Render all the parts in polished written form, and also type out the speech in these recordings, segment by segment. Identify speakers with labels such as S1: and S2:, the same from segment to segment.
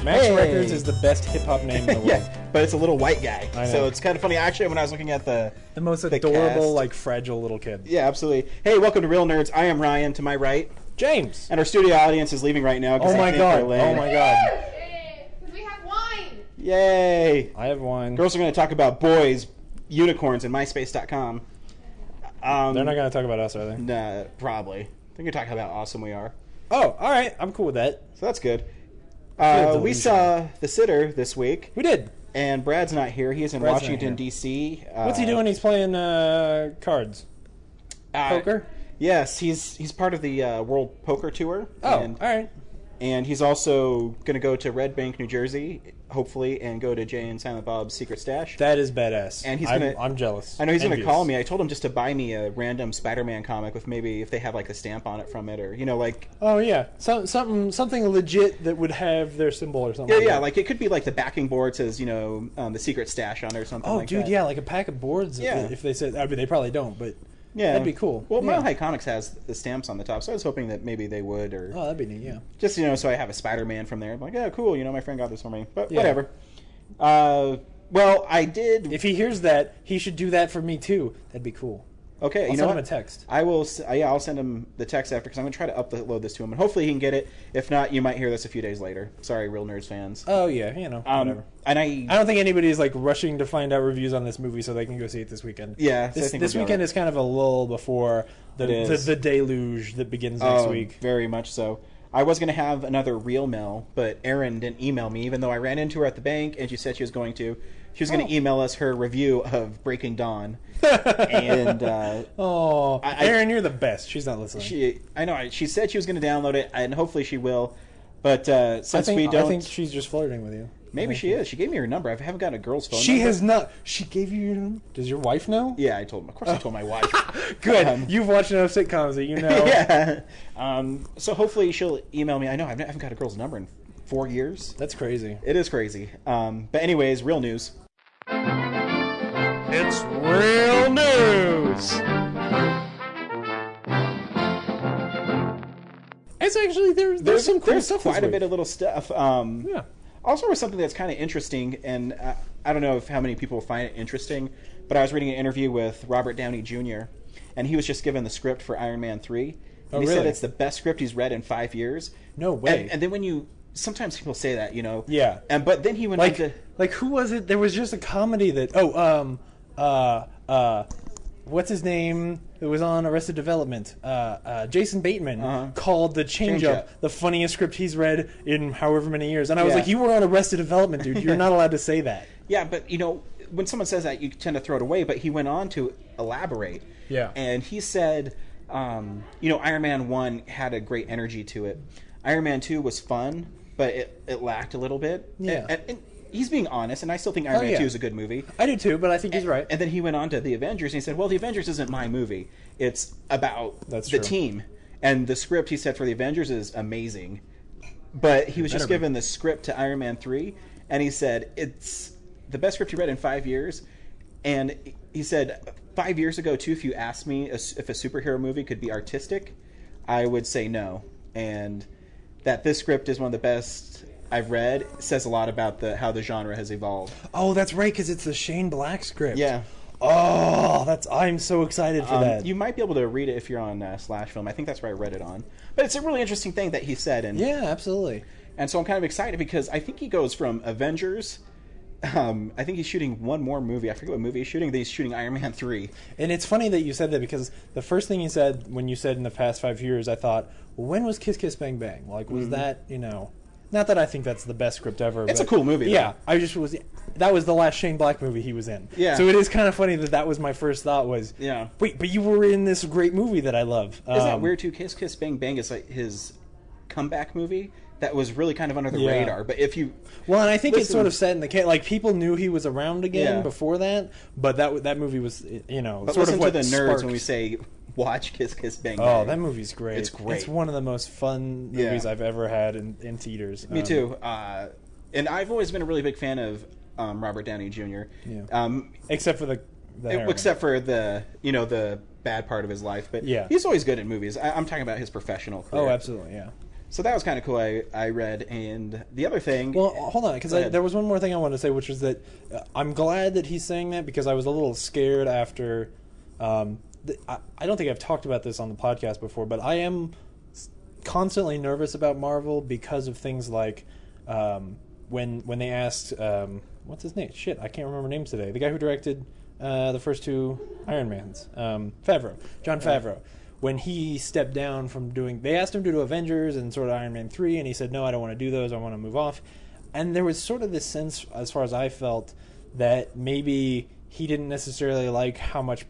S1: Max Records is the best hip-hop name in the world.
S2: Yeah, but it's a little white guy.
S1: I know.
S2: So it's kind of funny. Actually, when I was looking at the
S1: most adorable,
S2: cast,
S1: like, fragile little kid.
S2: Yeah, absolutely. Hey, welcome to Real Nerds. I am Ryan, to my right.
S1: James.
S2: And our studio audience is leaving right now.
S1: Oh my god. Oh my god.
S3: Because we have wine.
S2: Yay.
S1: I have wine.
S2: Girls are going to talk about boys, unicorns, and MySpace.com.
S1: They're not going to talk about us, are they?
S2: Nah, probably. They're going to talk how awesome we are.
S1: Oh, all right. I'm cool with that.
S2: So that's good. We saw The Sitter this week.
S1: We did.
S2: And Brad's not here. He's in
S1: Brad's
S2: Washington, D.C.
S1: What's he doing? He's playing cards. Poker?
S2: Yes, he's part of the World Poker Tour.
S1: Oh, all right.
S2: And he's also going to go to Red Bank, New Jersey, hopefully, and go to Jay and Silent Bob's Secret Stash.
S1: That is badass.
S2: And
S1: I'm jealous.
S2: I know he's going to call me. I told him just to buy me a random Spider-Man comic with maybe if they have like a stamp on it from it, or like.
S1: Oh yeah, something legit that would have their symbol or something.
S2: Yeah, like it could be like the backing board says the Secret Stash on it or something.
S1: Oh,
S2: like
S1: dude,
S2: that.
S1: yeah, like a pack of boards.
S2: Yeah.
S1: If they said, I mean, they probably don't, but.
S2: Yeah,
S1: that'd be cool.
S2: Well, Mile High Comics has the stamps on the top, so I was hoping that maybe they would, or
S1: that'd be neat. Yeah,
S2: just so I have a Spider-Man from there. I'm like, oh, cool. My friend got this for me, but whatever. Well, I did.
S1: If he hears that, he should do that for me too. That'd be cool.
S2: Okay,
S1: I'll send him a text.
S2: I will. I'll send him the text after because I'm going to try to upload this to him, and hopefully he can get it. If not, you might hear this a few days later. Sorry, Real Nerds fans.
S1: Oh yeah, whatever.
S2: And I
S1: don't think anybody's like rushing to find out reviews on this movie so they can go see it this weekend.
S2: Yeah,
S1: this weekend is kind of a lull before the deluge that begins next week.
S2: Very much so. I was going to have another real mail, but Erin didn't email me, even though I ran into her at the bank and she said she was going to. She was going to email us her review of Breaking Dawn. And
S1: Erin, you're the best. She's not listening.
S2: I know. She said she was going to download it, and hopefully she will. But since
S1: I
S2: we don't,
S1: I think she's just flirting with you.
S2: Maybe she is. She gave me her number. I haven't got a girl's phone.
S1: She has not. She gave you your number. Does your wife know?
S2: Yeah, I told him. Of course, I told my wife.
S1: Good. You've watched enough sitcoms that you know.
S2: Yeah. So hopefully she'll email me. I know I haven't got a girl's number in 4 years.
S1: That's crazy.
S2: It is crazy. But anyways, real news.
S1: It's real news. It's actually there's some cool stuff.
S2: Quite a bit of little stuff.
S1: Yeah.
S2: Also, was something that's kind of interesting, and I don't know how many people find it interesting, but I was reading an interview with Robert Downey Jr., and he was just given the script for Iron Man 3. And he said it's the best script he's read in 5 years.
S1: No way.
S2: And then sometimes people say that,
S1: Yeah.
S2: But then he went on to...
S1: Like, who was it? There was just a comedy that... what's his name? It was on Arrested Development. Jason Bateman called The Change-Up the funniest script he's read in however many years. And I was like, you were on Arrested Development, dude. You're not allowed to say that.
S2: Yeah, but, when someone says that, you tend to throw it away. But he went on to elaborate.
S1: Yeah.
S2: And he said, Iron Man 1 had a great energy to it. Iron Man 2 was fun, but it lacked a little bit.
S1: Yeah.
S2: And he's being honest, and I still think Iron Man 2 is a good movie.
S1: I do too, but I think he's right.
S2: And then he went on to The Avengers, and he said, well, The Avengers isn't my movie. It's about the team. And the script, he said, for The Avengers is amazing. But he was just given the script to Iron Man 3, and he said, it's the best script he read in 5 years. And he said, 5 years ago, too, if you asked me if a superhero movie could be artistic, I would say no. And that this script is one of the best I've read says a lot about how the genre has evolved.
S1: Oh, that's right, because it's the Shane Black script.
S2: Yeah.
S1: Oh, I'm so excited for that.
S2: You might be able to read it if you're on Slash Film. I think that's where I read it on. But it's a really interesting thing that he said. And
S1: yeah, absolutely.
S2: And so I'm kind of excited because I think he goes from Avengers. I think he's shooting one more movie. I forget what movie he's shooting. He's shooting Iron Man 3.
S1: And it's funny that you said that because the first thing you said when you said in the past 5 years, I thought, well, when was Kiss Kiss Bang Bang? Like, was that, Not that I think that's the best script ever.
S2: It's a cool movie, though.
S1: Yeah, that was the last Shane Black movie he was in.
S2: Yeah.
S1: So it is kind of funny that was my first thought was, wait, but you were in this great movie that I love.
S2: Isn't that weird, too? Kiss Kiss Bang Bang is like his comeback movie that was really kind of under the radar. But if you...
S1: Well, and I think it's sort of set in the... Like, people knew he was around again before that, but that movie was,
S2: But
S1: sort
S2: listen
S1: of what
S2: to the nerds
S1: sparked.
S2: when we say... Watch Kiss Kiss Bang Bang.
S1: Oh, that movie's great.
S2: It's great.
S1: It's one of the most fun movies I've ever had in theaters.
S2: Me too. And I've always been a really big fan of Robert Downey Jr.
S1: Yeah. Except for the heroin.
S2: Except for the the bad part of his life, but he's always good in movies. I'm talking about his professional career.
S1: Oh, absolutely, yeah.
S2: So that was kind of cool. I read, and the other thing.
S1: Well, hold on, because there was one more thing I wanted to say, which is that I'm glad that he's saying that because I was a little scared after. I don't think I've talked about this on the podcast before, but I am constantly nervous about Marvel because of things like when they asked what's his name? Shit, I can't remember names today. The guy who directed the first two Iron Mans, Favreau, Jon Favreau. When he stepped down from they asked him to do Avengers and sort of Iron Man 3, and he said, no, I don't want to do those, I want to move off. And there was sort of this sense, as far as I felt, that maybe he didn't necessarily like how much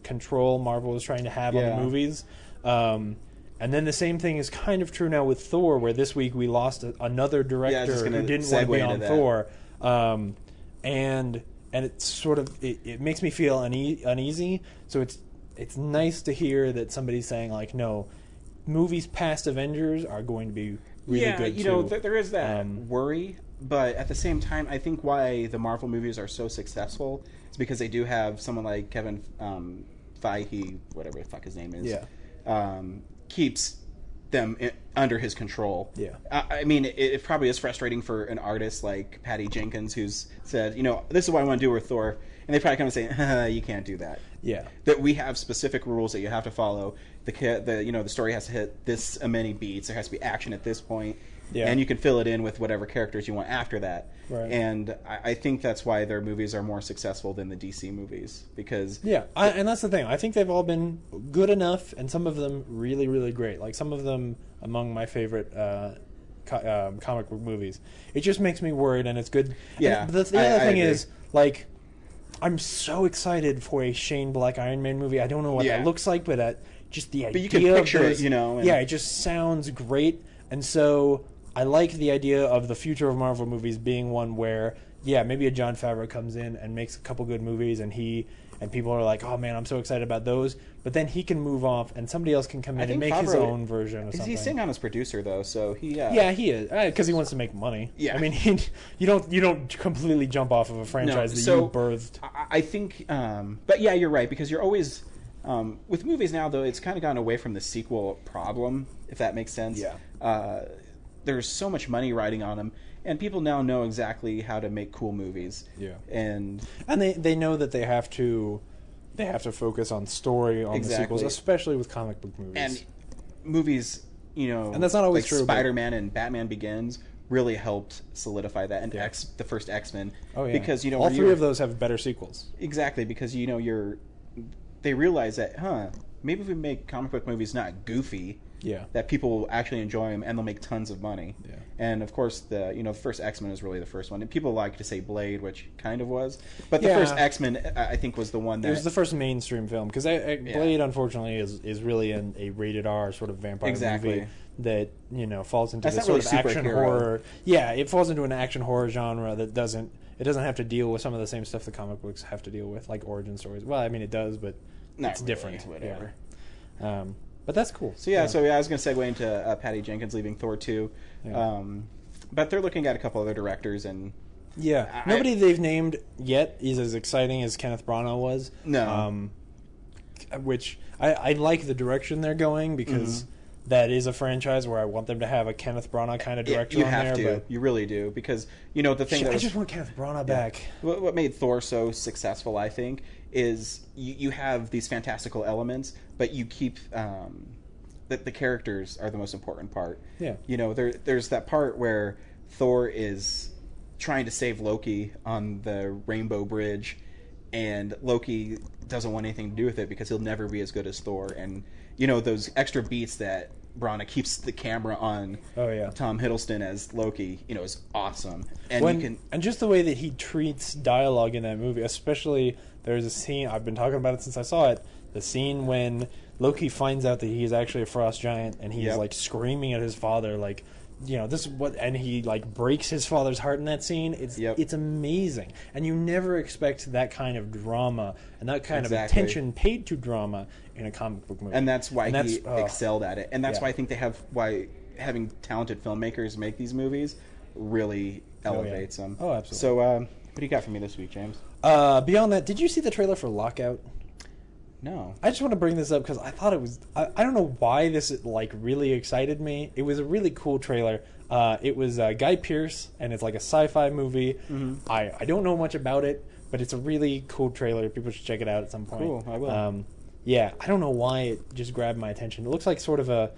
S1: control Marvel was trying to have on the movies. And then the same thing is kind of true now with Thor, where this week we lost another director who didn't want to be on Thor. And it's sort of, it makes me feel uneasy, so it's nice to hear that somebody's saying, like, no, movies past Avengers are going to be really good, too.
S2: Yeah, there is that worry, but at the same time, I think why the Marvel movies are so successful is because they do have someone like Kevin Feige, whatever the fuck his name is, keeps them under his control.
S1: Yeah.
S2: I mean, it probably is frustrating for an artist like Patty Jenkins who's said, this is what I want to do with Thor. And they probably come and say, you can't do that.
S1: Yeah.
S2: That we have specific rules that you have to follow. The story has to hit this many beats. There has to be action at this point. Yeah. And you can fill it in with whatever characters you want after that.
S1: Right.
S2: And I think that's why their movies are more successful than the DC movies. Because
S1: and that's the thing. I think they've all been good enough, and some of them really, really great. Like some of them among my favorite comic book movies. It just makes me worried, and it's good.
S2: Yeah.
S1: And the other thing is, like, I'm so excited for a Shane Black Iron Man movie. I don't know what that looks like, but just the idea.
S2: But you can picture it, And...
S1: Yeah, it just sounds great. And so I like the idea of the future of Marvel movies being one where, maybe a Jon Favreau comes in and makes a couple good movies, and people are like, oh man, I'm so excited about those. But then he can move off, and somebody else can come in and make his own version of something.
S2: He's staying on as producer though, so he.
S1: Yeah, he is because he wants to make money.
S2: Yeah,
S1: I mean, you don't completely jump off of a franchise that you birthed.
S2: I think, but yeah, you're right because you're always with movies now though. It's kind of gone away from the sequel problem, if that makes sense.
S1: Yeah.
S2: There's so much money riding on them, and people now know exactly how to make cool movies.
S1: Yeah,
S2: and
S1: they know that they have to focus on story on the sequels, especially with comic book movies.
S2: And movies,
S1: and that's not always
S2: like
S1: true.
S2: Spider-Man and Batman Begins really helped solidify that, and the first X-Men.
S1: Oh yeah,
S2: because
S1: all three of those have better sequels.
S2: Exactly, because they realize that maybe if we make comic book movies not goofy.
S1: Yeah,
S2: that people will actually enjoy them and they'll make tons of money.
S1: Yeah,
S2: and of course the first X-Men is really the first one. And people like to say Blade, which kind of was, but the first X-Men I think was the one that
S1: it was the first mainstream film because Blade unfortunately is really a rated R sort of vampire movie that falls into this sort of action horror. Yeah, it falls into an action horror genre that doesn't have to deal with some of the same stuff the comic books have to deal with, like origin stories. Well, I mean it does, but it's different.
S2: Whatever.
S1: Yeah. But that's cool.
S2: So I was going to segue into Patty Jenkins leaving Thor 2.
S1: Yeah.
S2: But they're looking at a couple other directors, and
S1: nobody they've named yet is as exciting as Kenneth Branagh was.
S2: No,
S1: which I like the direction they're going because that is a franchise where I want them to have a Kenneth Branagh kind of director on there.
S2: You have to. You really do because the thing
S1: I just want Kenneth Branagh back.
S2: What made Thor so successful, I think, is you have these fantastical elements, but you keep the characters are the most important part.
S1: Yeah.
S2: There's that part where Thor is trying to save Loki on the Rainbow Bridge, and Loki doesn't want anything to do with it because he'll never be as good as Thor. And those extra beats that Branagh keeps the camera on.
S1: Oh yeah.
S2: Tom Hiddleston as Loki, is awesome. And
S1: and just the way that he treats dialogue in that movie, especially there's a scene I've been talking about it since I saw it. The scene when Loki finds out that he's actually a frost giant and he's like screaming at his father, like, this is what, and he like breaks his father's heart in that scene. It's amazing, and you never expect that kind of drama and that kind of attention paid to drama in a comic book movie.
S2: And that's why he excelled at it, and that's why I think why having talented filmmakers make these movies really elevates them.
S1: Oh, absolutely.
S2: So, what do you got for me this week, James?
S1: Beyond that, did you see the trailer for Lockout?
S2: No.
S1: I just want to bring this up because I thought it was... I don't know why this, like, really excited me. It was a really cool trailer. It was Guy Pearce, and it's like a sci-fi movie. Mm-hmm. I don't know much about it, but it's a really cool trailer. People should check it out at some point.
S2: Cool, I will.
S1: Yeah, I don't know why it just grabbed my attention. It looks like sort of a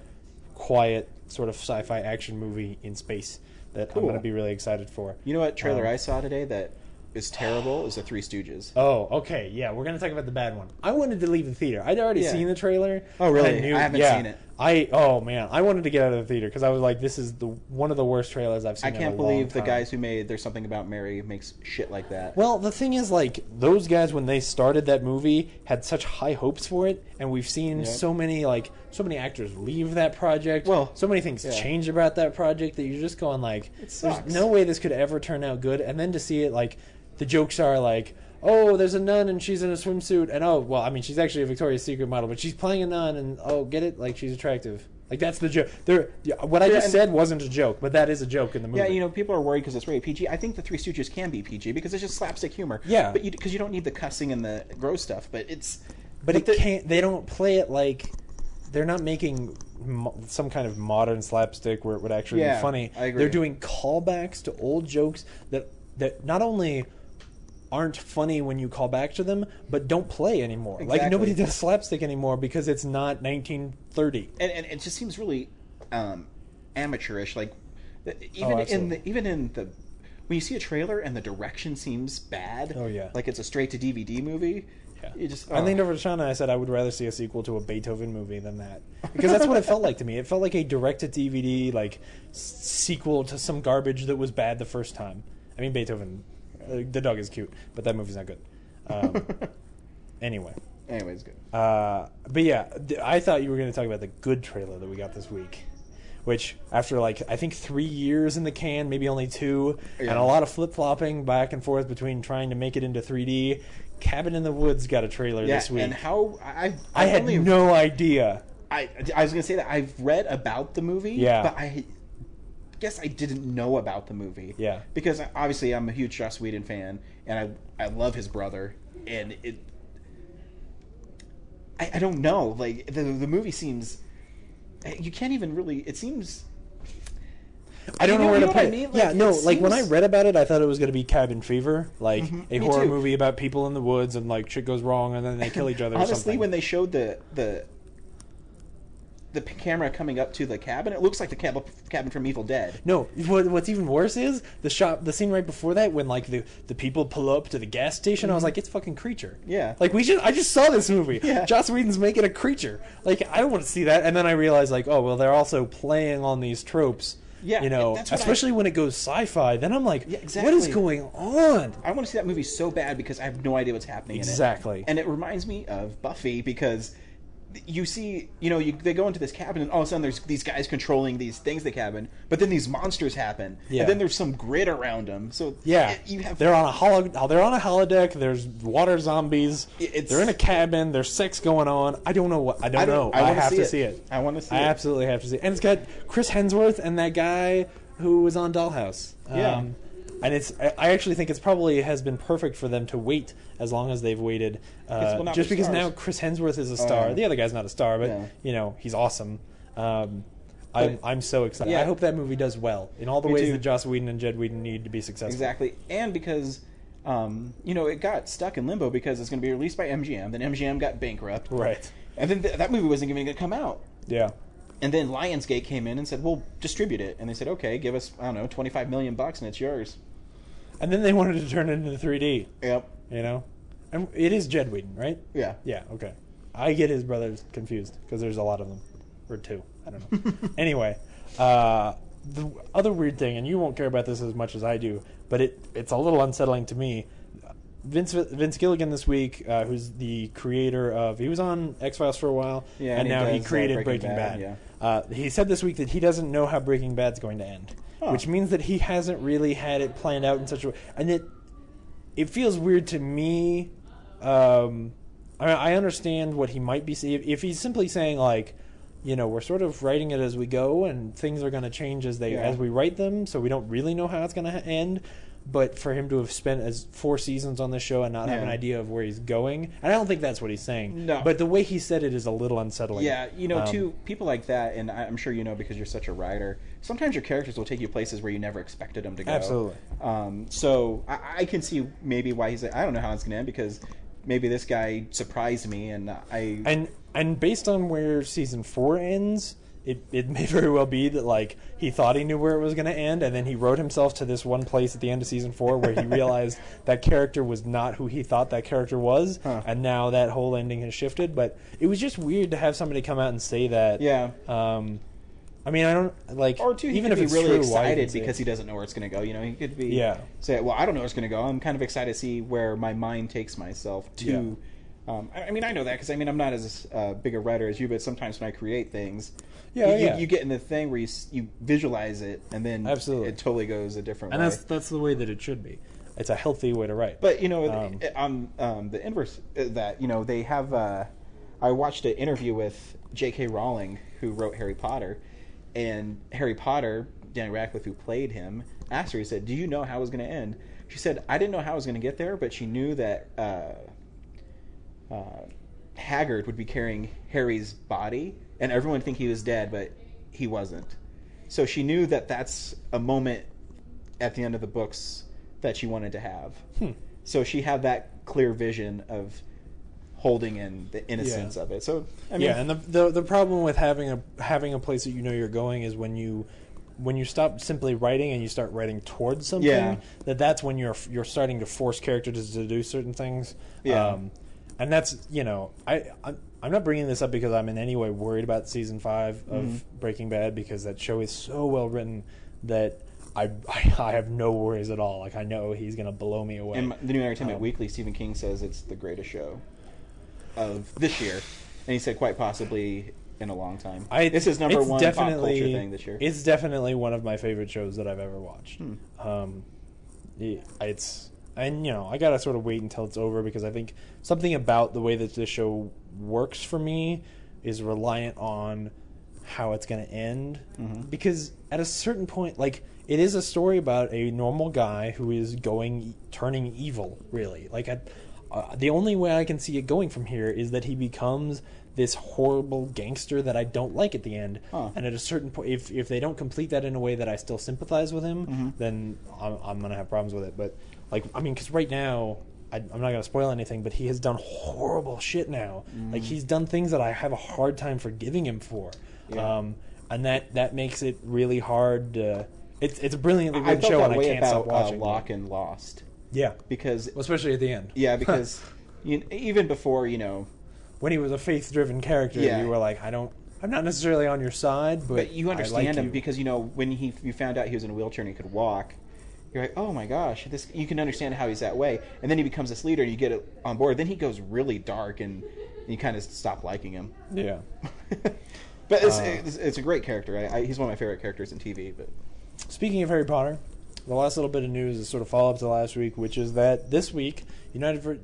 S1: quiet sort of sci-fi action movie in space that I'm going to be really excited for.
S2: You know what trailer I saw today that is terrible? Is the Three Stooges.
S1: Oh, okay. Yeah, we're going to talk about the bad one. I wanted to leave the theater. I'd already seen the trailer.
S2: Oh, really? I haven't seen it.
S1: Oh, man. I wanted to get out of the theater because I was like, this is one of the worst trailers I've seen in a long time.
S2: I can't believe the guys who made There's Something About Mary makes shit like that.
S1: Well, the thing is, like, those guys, when they started that movie, had such high hopes for it, and we've seen so many actors leave that project.
S2: Well,
S1: so many things change about that project that you're just going, like, there's no way this could ever turn out good. And then to see it, like, the jokes are like, oh, there's a nun and she's in a swimsuit, and oh, well, I mean, she's actually a Victoria's Secret model, but she's playing a nun, and oh, get it? Like, she's attractive. Like, that's the joke. What I just said wasn't a joke, but that is a joke in the movie.
S2: Yeah, you know, people are worried because it's rated PG. I think the Three Stooges can be PG because it's just slapstick humor.
S1: Yeah.
S2: But because you don't need the cussing and the gross stuff, but it's...
S1: But it can't... They don't play it like... They're not making some kind of modern slapstick where it would actually be funny.
S2: I agree.
S1: They're doing callbacks to old jokes that not only aren't funny when you call back to them, but don't play anymore.
S2: Exactly.
S1: Like, nobody does slapstick anymore because it's not 1930.
S2: And it just seems really amateurish. Like, even in the when you see a trailer and the direction seems bad.
S1: Oh yeah,
S2: like it's a straight to DVD movie.
S1: Yeah.
S2: You just,
S1: I leaned over to Shauna and I said I would rather see a sequel to a Beethoven movie than that, because that's what it felt like to me. It felt like a direct-to-DVD like sequel to some garbage that was bad the first time. I mean, Beethoven, the dog is cute, but that movie's not good. Anyways,
S2: good.
S1: But yeah, I thought you were going to talk about the good trailer that we got this week, which after I think 3 years in the can, maybe only 2, and a lot of flip-flopping back and forth between trying to make it into 3D, Cabin in the Woods got a trailer this week.
S2: And how
S1: I had no idea.
S2: I was going to say that I've read about the movie, but I guess I didn't know about the movie.
S1: Yeah.
S2: Because obviously I'm a huge Joss Whedon fan, and I love his brother, and I don't know. Like, the movie seems... You can't even really... It seems...
S1: I don't know where to put it.
S2: I mean?
S1: Like, when I read about it, I thought it was going to be Cabin Fever, like a horror
S2: too.
S1: movie about people in the woods and like shit goes wrong and then they kill each other.
S2: Honestly,
S1: or something.
S2: when they showed the camera coming up to the cabin, it looks like the cabin from Evil Dead.
S1: No, what's even worse is the scene right before that when like the people pull up to the gas station. I was like, it's fucking Creature.
S2: Yeah,
S1: like I just saw this movie.
S2: Yeah,
S1: Joss Whedon's making a Creature. Like, I don't want to see that. And then I realized, like, oh well, they're also playing on these tropes.
S2: Yeah,
S1: you know, especially when it goes sci-fi. Then I'm like, what is going on?
S2: I want to see that movie so bad because I have no idea what's happening in it.
S1: Exactly.
S2: And it reminds me of Buffy because you see, they go into this cabin and all of a sudden there's these guys controlling these things in the cabin, but then these monsters happen, and then there's some grid around them. So
S1: they're on a holodeck. There's water zombies. They're in a cabin. There's sex going on. I don't know. I have to see it.
S2: I want to see it.
S1: I absolutely have to see it. And it's got Chris Hemsworth and that guy who was on Dollhouse. And I actually think it's probably has been perfect for them to wait as long as they've waited. Just because now Chris Hemsworth is a star. The other guy's not a star, but he's awesome. I'm so excited. I hope that movie does well in all the ways that Joss Whedon and Jed Whedon need to be successful.
S2: Exactly, and because it got stuck in limbo because it's going to be released by MGM. Then MGM got bankrupt,
S1: right? And
S2: then that movie wasn't even going to come out.
S1: Yeah.
S2: And then Lionsgate came in and said, "We'll distribute it." And they said, "Okay, give us $25 million and it's yours."
S1: And then they wanted to turn it into 3D.
S2: Yep.
S1: And it is Jed Whedon, right?
S2: Yeah.
S1: Yeah. Okay. I get his brothers confused because there's a lot of them, or 2. I don't know. Anyway, the other weird thing, and you won't care about this as much as I do, but it's a little unsettling to me. Vince Gilligan this week, who's the creator of... He was on X-Files for a while, and now he created Breaking Bad. He said this week that he doesn't know how Breaking Bad's going to end, which means that he hasn't really had it planned out in such a way. And it feels weird to me. I understand what he might be saying. If he's simply saying, like, we're sort of writing it as we go, and things are going to change as we write them, so we don't really know how it's going to end. but for him to have spent as 4 seasons on this show and not have an idea of where he's going, and I don't think that's what he's saying.
S2: No.
S1: But the way he said it is a little unsettling.
S2: Yeah, to people like that, and I'm sure you know because you're such a writer, sometimes your characters will take you places where you never expected them to go.
S1: Absolutely.
S2: So I can see maybe why he's like, I don't know how it's going to end, because maybe this guy surprised me, and
S1: And based on where season 4 ends, it may very well be that like he thought he knew where it was going to end, and then he wrote himself to this one place at the end of season 4 where he realized that character was not who he thought that character was, and now that whole ending has shifted. But it was just weird to have somebody come out and say that.
S2: Yeah.
S1: I mean, I don't like.
S2: Or too, he
S1: even
S2: could
S1: if
S2: be
S1: it's
S2: really
S1: true,
S2: excited because he doesn't know where it's going to go. He could be say, "Well, I don't know where it's going to go. I'm kind of excited to see where my mind takes myself to." Yeah. I mean, I know that because I'm not as big a writer as you, but sometimes when I create things, you get in the thing where you visualize it, and then it totally goes a different way.
S1: And that's the way that it should be. It's a healthy way to write.
S2: But on the inverse of that, they have. I watched an interview with J.K. Rowling, who wrote Harry Potter, and Harry Potter, Daniel Radcliffe, who played him, asked her. He said, "Do you know how it was going to end?" She said, "I didn't know how I was going to get there, but she knew that." Hagrid would be carrying Harry's body, and everyone would think he was dead, but he wasn't. So she knew that that's a moment at the end of the books that she wanted to have. So she had that clear vision of holding in the innocence of it. So I mean,
S1: and the problem with having a place that you know you're going is when you stop simply writing and you start writing towards something, that's when you're starting to force characters to do certain things. And that's, I'm not bringing this up because I'm in any way worried about season 5 of Breaking Bad, because that show is so well written that I have no worries at all. Like, I know he's going to blow me away.
S2: In the New Entertainment Weekly, Stephen King says it's the greatest show of this year. And he said quite possibly in a long time. This is number one pop culture thing this year.
S1: It's definitely one of my favorite shows that I've ever watched. I gotta sort of wait until it's over, because I think something about the way that this show works for me is reliant on how it's going to end. Because at a certain point, like, it is a story about a normal guy who is turning evil, really. Like, the only way I can see it going from here is that he becomes this horrible gangster that I don't like at the end. And at a certain point, if they don't complete that in a way that I still sympathize with him, then I'm going to have problems with it. But, because right now, I'm not going to spoil anything, but he has done horrible shit now. Like, he's done things that I have a hard time forgiving him for. And that makes it really hard to... It's a brilliantly written show, and I can't stop watching.
S2: Locke and Lost.
S1: Yeah.
S2: Because...
S1: especially at the end.
S2: Yeah, because even before,
S1: when he was a faith-driven character, you were like, I'm not necessarily on your side, but
S2: you understand
S1: I like
S2: him because, when you found out he was in a wheelchair and he could walk, you're like, oh my gosh, you can understand how he's that way. And then he becomes this leader and you get it on board. Then he goes really dark and you kind of stop liking him.
S1: Yeah.
S2: But it's a great character. He's one of my favorite characters in TV. But
S1: speaking of Harry Potter, the last little bit of news is sort of follow-up to last week, which is that this week, Universal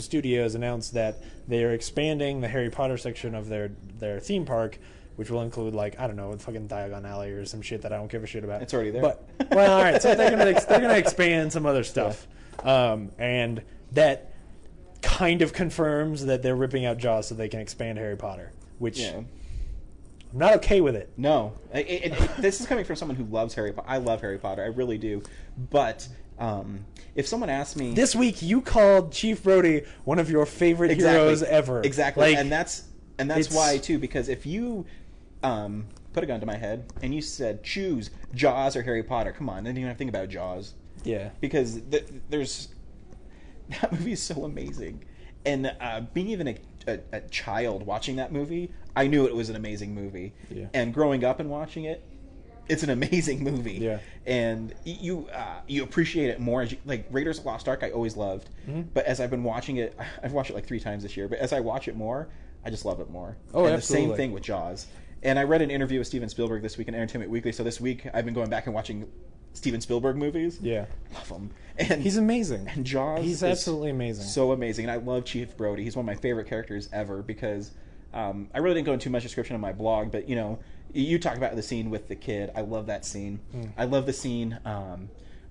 S1: Studios announced that they are expanding the Harry Potter section of their theme park, which will include, fucking Diagon Alley or some shit that I don't give a shit about.
S2: It's already there.
S1: But, well, all right, so they're gonna expand some other stuff, and that kind of confirms that they're ripping out Jaws so they can expand Harry Potter, which I'm not okay with it.
S2: No, this is coming from someone who loves Harry Potter. I love Harry Potter, I really do, but. If someone asked me
S1: this week, you called Chief Brody one of your favorite heroes ever.
S2: Exactly, and that's why too. Because if you put a gun to my head and you said choose Jaws or Harry Potter, come on, then you don't have to think about Jaws.
S1: Yeah,
S2: because that movie is so amazing, and being even a child watching that movie, I knew it was an amazing movie.
S1: Yeah.
S2: And growing up and watching it. It's an amazing movie,
S1: yeah,
S2: and you appreciate it more. Like Raiders of the Lost Ark, I always loved, but as I've been watching it, I've watched it like 3 times this year. But as I watch it more, I just love it more.
S1: Oh,
S2: and
S1: absolutely.
S2: The same thing with Jaws. And I read an interview with Steven Spielberg this week in Entertainment Weekly. So this week I've been going back and watching Steven Spielberg movies.
S1: Yeah,
S2: love him. And
S1: he's amazing.
S2: And Jaws,
S1: he's absolutely amazing.
S2: So amazing. And I love Chief Brody. He's one of my favorite characters ever because I really didn't go into too much description on my blog, but you talk about the scene with the kid. I love that scene. I love the scene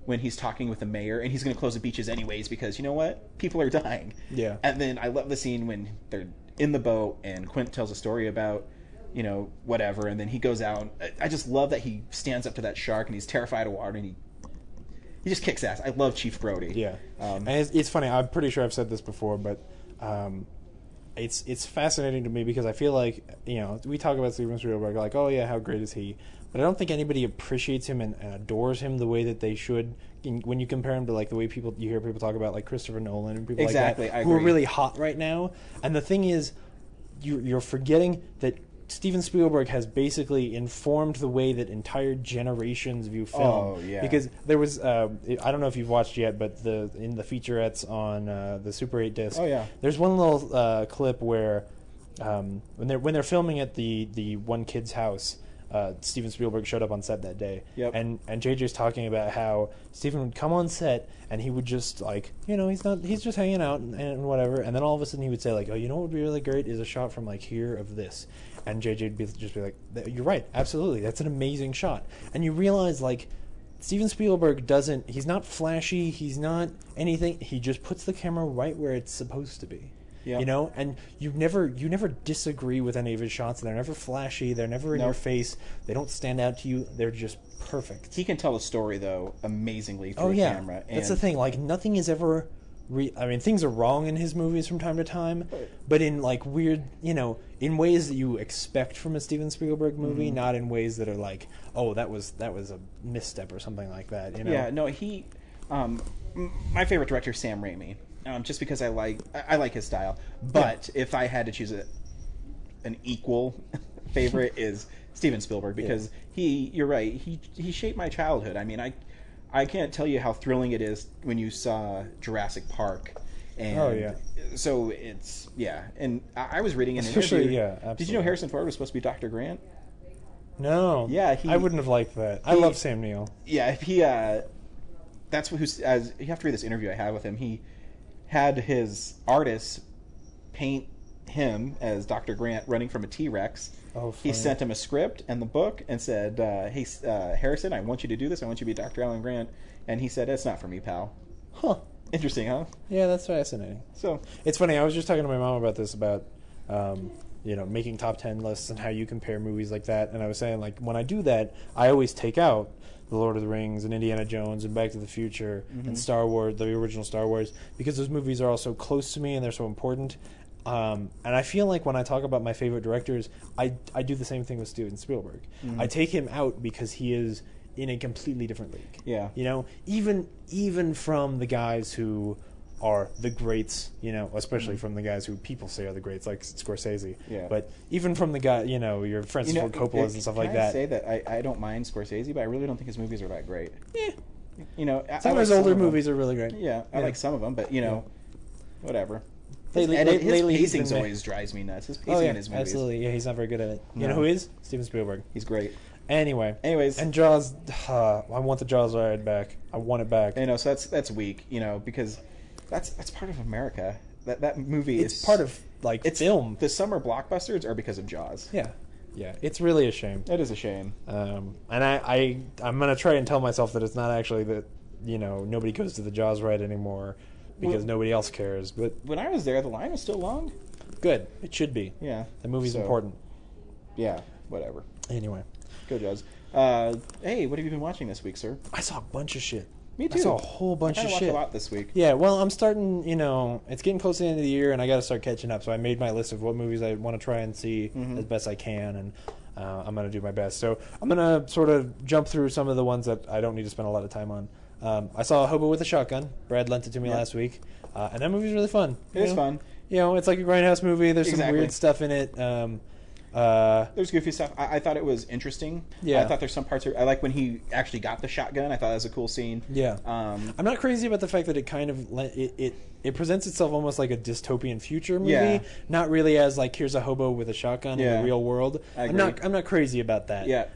S2: when he's talking with the mayor, and he's going to close the beaches anyways because, you know what? People are dying.
S1: Yeah.
S2: And then I love the scene when they're in the boat and Quint tells a story about, whatever, and then he goes out. I just love that he stands up to that shark and he's terrified of water, and he just kicks ass. I love Chief Brody.
S1: Yeah. And it's funny. I'm pretty sure I've said this before, but it's fascinating to me because I feel like, we talk about Steven Spielberg like, oh yeah, how great is he? But I don't think anybody appreciates him and adores him the way that they should when you compare him to like the way you hear people talk about like Christopher Nolan and people like that who are really hot right now. And the thing is, you're forgetting that Steven Spielberg has basically informed the way that entire generations view film.
S2: Oh, yeah.
S1: Because there was, I don't know if you've watched yet, but in the featurettes on the Super 8 disc, there's one little clip where when they're filming at the one kid's house, Steven Spielberg showed up on set that day.
S2: Yep.
S1: And JJ's talking about how Steven would come on set and he would just he's just hanging out and whatever, and then all of a sudden he would say like, oh, you know what would be really great is a shot from like here of this. And JJ would just be like, you're right, absolutely, that's an amazing shot. And you realize like Steven Spielberg he's not flashy, he's not anything, he just puts the camera right where it's supposed to be. Yeah. And you never disagree with any of his shots. They're never flashy. They're never in your face. They don't stand out to you. They're just perfect.
S2: He can tell a story though amazingly through a camera.
S1: And that's the thing. Like nothing is ever. Things are wrong in his movies from time to time, but in like weird, in ways that you expect from a Steven Spielberg movie, not in ways that are like, oh, that was a misstep or something like that.
S2: Yeah. No. He. My favorite director is Sam Raimi. Just because I like his style, but if I had to choose an equal favorite is Steven Spielberg because you're right, he shaped my childhood. I mean, I can't tell you how thrilling it is when you saw Jurassic Park, and so it's And I was reading an interview.
S1: Absolutely.
S2: Did you know Harrison Ford was supposed to be Dr. Grant?
S1: No.
S2: Yeah,
S1: I wouldn't have liked that. I love Sam Neill.
S2: Yeah, he. That's who's. As you have to read this interview I had with him. He had his artists paint him as Dr. Grant running from a T-Rex.
S1: Oh,
S2: he sent him a script and the book and said, hey, Harrison, I want you to do this. I want you to be Dr. Alan Grant. And he said, it's not for me, pal.
S1: Huh.
S2: Interesting, huh?
S1: Yeah, that's fascinating.
S2: So
S1: it's funny. I was just talking to my mom about this, about making top 10 lists and how you compare movies like that. And I was saying, like, when I do that, I always take out The Lord of the Rings and Indiana Jones and Back to the Future and Star Wars, the original Star Wars, because those movies are all so close to me and they're so important. And I feel like when I talk about my favorite directors, I do the same thing with Steven Spielberg. I take him out because he is in a completely different league.
S2: Yeah.
S1: Even from the guys who are the greats, especially from the guys who people say are the greats, like Scorsese.
S2: Yeah.
S1: But even from the guy, your Francis Ford Coppola's and stuff like that.
S2: I say that I don't mind Scorsese, but I really don't think his movies are that great.
S1: Yeah. Some of his older movies are really great.
S2: Yeah, I like some of them, but whatever.
S1: His
S2: pacing always drives me nuts. His pacing in his movies.
S1: Absolutely. Yeah, he's not very good at it. You know who is? Steven Spielberg.
S2: He's great.
S1: Anyways, and Jaws. I want the Jaws ride back. I want it back.
S2: So that's weak. Because that's part of America. That movie
S1: is part of film.
S2: The summer blockbusters are because of Jaws.
S1: Yeah. It's really a shame.
S2: It is a shame.
S1: And I'm gonna try and tell myself that it's not actually that nobody goes to the Jaws ride anymore because nobody else cares. But
S2: when I was there, the line was still long.
S1: Good. It should be.
S2: Yeah.
S1: The movie's important.
S2: Yeah. Whatever.
S1: Anyway.
S2: Go Jaws. Hey, what have you been watching this week, sir?
S1: I saw a bunch of shit.
S2: Me too.
S1: I saw a whole bunch of shit.
S2: I watched a lot this week.
S1: Yeah, well, I'm starting, it's getting close to the end of the year, and I got to start catching up. So I made my list of what movies I want to try and see as best I can, and I'm going to do my best. So I'm going to sort of jump through some of the ones that I don't need to spend a lot of time on. I saw Hobo with a Shotgun. Brad lent it to me last week, and that movie's really fun.
S2: It is fun.
S1: It's like a grindhouse movie. There's some weird stuff in it.
S2: There's goofy stuff. I thought it was interesting.
S1: Yeah.
S2: I thought there's some parts. I like when he actually got the shotgun. I thought that was a cool scene.
S1: Yeah. I'm not crazy about the fact that it kind of it presents itself almost like a dystopian future movie, not really as like here's a hobo with a shotgun in the real world. I'm not crazy about that.
S2: Yeah.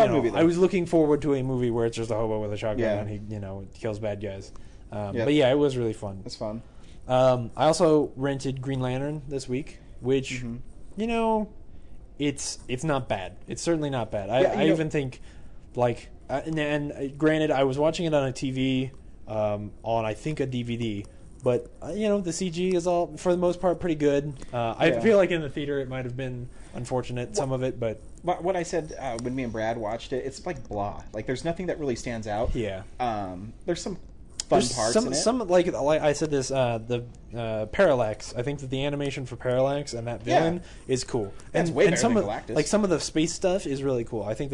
S1: Movie, I was looking forward to a movie where it's just a hobo with a shotgun and he kills bad guys. But yeah, it was really fun.
S2: It's fun.
S1: I also rented Green Lantern this week, which it's not bad. It's certainly not bad. I even think, like, Granted, I was watching it on a TV, on I think a DVD. But the CG is all, for the most part, pretty good. I feel like in the theater it might have been unfortunate, some of it, but
S2: what I said when me and Brad watched it, it's like blah. Like there's nothing that really stands out.
S1: Yeah.
S2: There's some fun parts in it.
S1: Some like I said this, the Parallax. I think that the animation for Parallax and that villain is cool.
S2: That's way better than Galactus.
S1: Like some of the space stuff is really cool. I think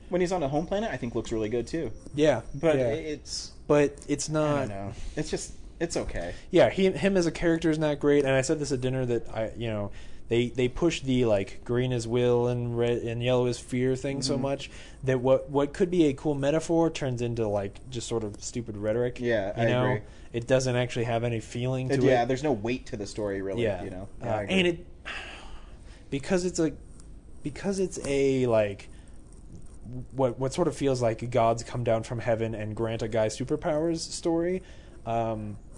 S2: when he's on a home planet, I think looks really good too.
S1: Yeah,
S2: but
S1: it's not.
S2: I don't know. It's okay.
S1: Yeah, him as a character is not great, and I said this at dinner that they push the like green is will and red and yellow is fear thing so much that what could be a cool metaphor turns into like just sort of stupid rhetoric.
S2: Yeah, I agree.
S1: It doesn't actually have any feeling to it.
S2: Yeah, there's no weight to the story really.
S1: Yeah, and it because it's a like what sort of feels like gods come down from heaven and grant a guy superpowers story.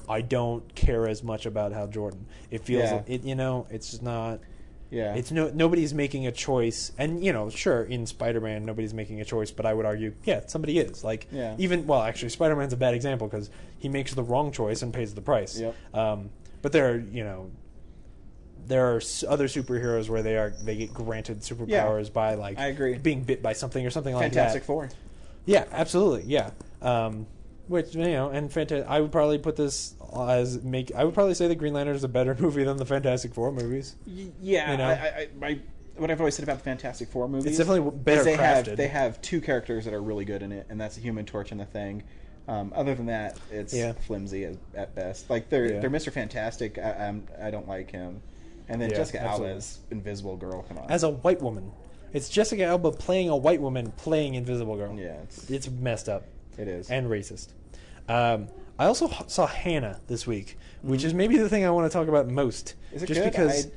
S1: I don't care as much about Hal Jordan. It feels it's just not. Yeah, it's nobody's making a choice, and sure, in Spider-Man nobody's making a choice, but I would argue, somebody is. Like, actually, Spider-Man's a bad example because he makes the wrong choice and pays the price.
S2: Yep.
S1: But there are other superheroes where they get granted superpowers by like
S2: I agree.
S1: being bit by something or something like that.
S2: Fantastic Four.
S1: Yeah, absolutely. Yeah. Which and I would probably put this I would probably say the Green Lantern is a better movie than the Fantastic Four movies.
S2: Yeah, what I've always said about the Fantastic Four movies,
S1: it's definitely better crafted.
S2: They have two characters that are really good in it, and that's the Human Torch and the Thing. Other than that, it's flimsy at best. Like they're Mr. Fantastic. I don't like him, and then Jessica Alba's Invisible Girl. Come on,
S1: as a white woman, it's Jessica Alba playing a white woman playing Invisible Girl.
S2: Yeah,
S1: it's messed up.
S2: It is.
S1: And racist. I also saw Hannah this week, which is maybe the thing I want to talk about most.
S2: Is it
S1: just
S2: good?
S1: Because,